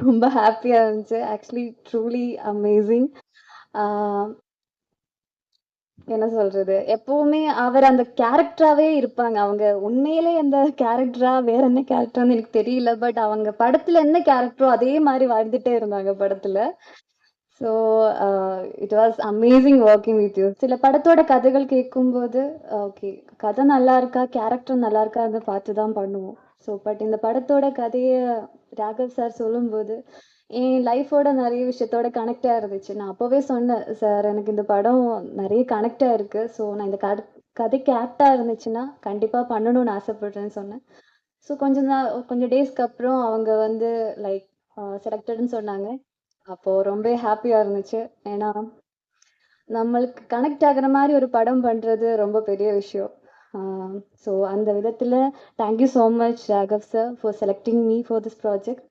ரொம்ப ஹாப்பியா இருந்துச்சு. Actually truly amazing. ஆ என்ன சொல்றது? எப்பவுமே அவர் அந்த கேரக்டராவே இருப்பாங்க. அவங்க உண்மையிலே அந்த கேரக்டரா, வேற என்ன கேரக்டர்ன்னு எனக்கு தெரியல. பட் அவங்க படத்துல என்ன கேரக்டரோ அதே மாரி வாழ்ந்துட்டே இருந்தாங்க படத்துல. So a it was amazing working with you. சில படத்தோட கதைகள் கேட்கும்போது, ஓகே கதை நல்லா இருக்கா? கேரக்டர் நல்லா இருக்கான்னு பார்த்து தான் பண்ணுவோம். ஸோ பட் இந்த படத்தோட கதைய ராகவ் சார் சொல்லும்போது, என் லைஃபோட நெறைய விஷயத்தோட கனெக்ட்டா இருந்துச்சு. நான் அப்பவே சொன்னேன், "சார் எனக்கு இந்த படம் நெறைய கனெக்ட்டா இருக்கு. ஸோ நான் இந்த கதைக்கு ஆப்ட்டா இருந்துச்சுன்னா, கண்டிப்பா பண்ணணும்னு ஆசைப்படுறேன்னு" சொன்னேன். ஸோ கொஞ்சம் டேஸ்க்கு அப்புறம் அவங்க வந்து லைக் செலக்டட்ன்னு சொன்னாங்க. அப்போ ரொம்ப ஹாப்பியா இருந்துச்சு. ஏன்னா, நம்மளுக்கு கனெக்ட் ஆகுற மாரி ஒரு படம் பண்றது ரொம்ப பெரிய விஷயம். ஆ ஸோ அந்த விதத்தில thank you so much Raghav sir for selecting me for this project.